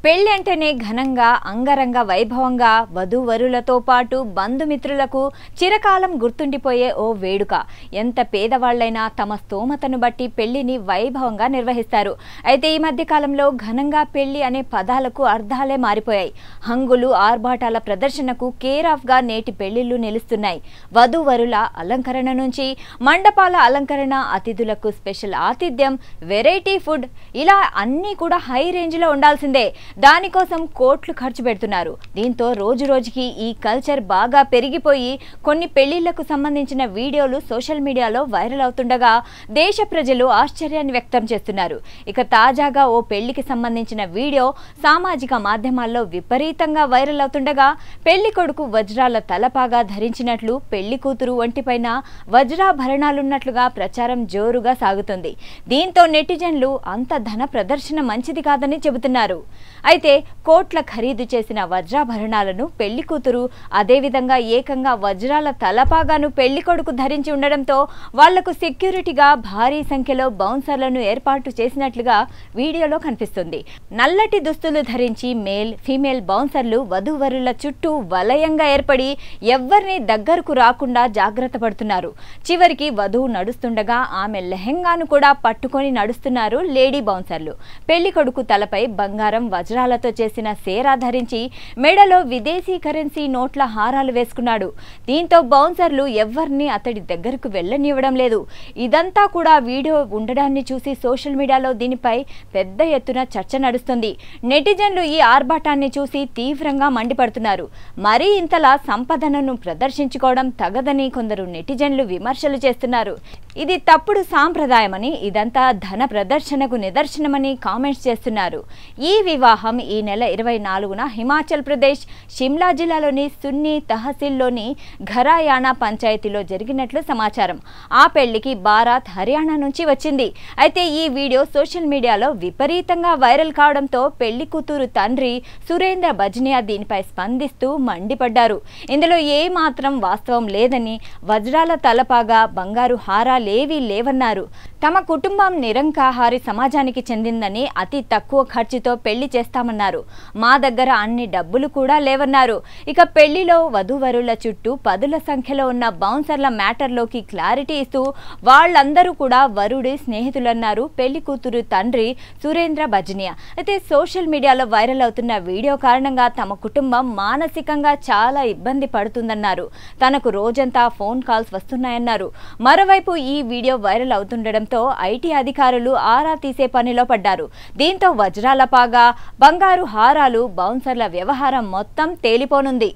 పెళ్లి అంటేనే ఘనంగా అంగరంగ వైభవంగా వధూవరులతో పాటు బంధుమిత్రులకు చిరకాలం గుర్తుండిపోయే ఓ వేడుక. ఎంత పేదవాళ్లైనా తమ స్తోమతను బట్టి పెళ్లిని వైభవంగా నిర్వహిస్తారు. అయితే ఈ మధ్య కాలంలో ఘనంగా పెళ్లి అనే పదాలకు అర్థాలే మారిపోయాయి. హంగులు ఆర్భాటాల ప్రదర్శనకు కేర్ ఆఫ్ గా నేటి పెళ్లిళ్లు నిలుస్తున్నాయి. వధూవరుల అలంకరణ నుంచి మండపాల అలంకరణ, అతిథులకు స్పెషల్ ఆతిథ్యం, వెరైటీ ఫుడ్, ఇలా అన్నీ కూడా హై రేంజ్ లో ఉండాల్సిందే. దానికోసం కోట్లు ఖర్చు పెడుతున్నారు. దీంతో రోజు రోజుకి ఈ కల్చర్ బాగా పెరిగిపోయి కొన్ని పెళ్లిళ్లకు సంబంధించిన వీడియోలు సోషల్ మీడియాలో వైరల్ అవుతుండగా దేశ ప్రజలు ఆశ్చర్యాన్ని వ్యక్తం చేస్తున్నారు. ఇక తాజాగా ఓ పెళ్లికి సంబంధించిన వీడియో సామాజిక మాధ్యమాల్లో విపరీతంగా వైరల్ అవుతుండగా పెళ్లి కొడుకు వజ్రాల తలపాగా ధరించినట్లు, పెళ్లి కూతురు ఒంటిపైన వజ్రాభరణాలున్నట్లుగా ప్రచారం జోరుగా సాగుతుంది. దీంతో నెటిజన్లు అంత ధన ప్రదర్శన మంచిది కాదని చెబుతున్నారు. అయితే కోట్ల ఖరీదు చేసిన వజ్రాభరణాలను పెళ్లి కూతురు, అదేవిధంగా ఏకంగా వజ్రాల తలపాగాను పెళ్లి కొడుకు ధరించి ఉండడంతో వాళ్లకు సెక్యూరిటీగా భారీ సంఖ్యలో బౌన్సర్లను ఏర్పాటు చేసినట్లుగా వీడియోలో కనిపిస్తుంది. నల్లటి దుస్తులు ధరించి మేల్, ఫీమేల్ బౌన్సర్లు వధూవరుల చుట్టూ వలయంగా ఏర్పడి ఎవ్వరిని దగ్గరకు రాకుండా జాగ్రత్త పడుతున్నారు. చివరికి వధువు నడుస్తుండగా ఆమె లెహెంగాను కూడా పట్టుకొని నడుస్తున్నారు లేడీ బౌన్సర్లు. పెళ్లి కొడుకు తలపై బంగారం వజ్రాలతో చేసిన సేరా ధరించి మెడలో విదేశీ కరెన్సీ నోట్ల హారాలు వేసుకున్నాడు. దీంతో బౌన్సర్లు ఎవ్వరిని అతడి దగ్గరకు వెళ్లనివ్వడం లేదు. ఇదంతా కూడా వీడియో ఉండడాన్ని చూసి సోషల్ మీడియాలో దీనిపై పెద్ద ఎత్తున చర్చ నడుస్తుంది. నెటిజన్లు ఈ ఆర్భాటాన్ని చూసి తీవ్రంగా మండిపడుతున్నారు. మరీ ఇంతలా సంపదనను ప్రదర్శించుకోవడం తగదని కొందరు నెటిజన్లు విమర్శలు చేస్తున్నారు. ఇది తప్పుడు సాంప్రదాయమని, ఇదంతా ధన ప్రదర్శనకు నిదర్శనమని కామెంట్స్ చేస్తున్నారు. ఈ వివాహం ఈ నెల 24న హిమాచల్ ప్రదేశ్ షిమ్లా జిల్లాలోని సున్నీ తహసీల్లోని ఘరాయానా పంచాయతీలో జరిగినట్లు సమాచారం. ఆ పెళ్లికి బారాత్ హర్యానా నుంచి వచ్చింది. అయితే ఈ వీడియో సోషల్ మీడియాలో విపరీతంగా వైరల్ కావడంతో పెళ్లి కూతురు తండ్రి సురేంద్ర బజ్నియా దీనిపై స్పందిస్తూ మండిపడ్డారు. ఇందులో ఏ మాత్రం వాస్తవం లేదని, వజ్రాల తలపాగా, బంగారు హారాలేవీ లేవన్నారు. తమ కుటుంబం నిరంకాహారి సమాజానికి చెందిందని, అతి తక్కువ ఖర్చుతో పెళ్లి చేస్తామన్నారు. మా దగ్గర అన్ని డబ్బులు కూడా లేవన్నారు. ఇక పెళ్లిలో వధూవరుల చుట్టూ పదుల సంఖ్యలో ఉన్న బౌన్సర్ల మ్యాటర్లోకి క్లారిటీ ఇస్తూ వాళ్ళందరూ కూడా వరుడి స్నేహితులన్నారు పెళ్లి కూతురు తండ్రి సురేంద్ర బజ్నియా. అయితే సోషల్ మీడియాలో వైరల్ అవుతున్న వీడియో కారణంగా తమ కుటుంబం మానసికంగా చాలా ఇబ్బంది పడుతుందన్నారు. తనకు రోజంతా ఫోన్ కాల్స్ వస్తున్నాయన్నారు. మరోవైపు ఈ వీడియో వైరల్ అవుతుండడంతో ఐటీ అధికారులు ఆరా తీసే పనిలో పడ్డారు. దీంతో వజ్రాల పాగా, బంగారు హారాలు, బౌన్సర్ల వ్యవహారం మొత్తం తేలిపోనుంది.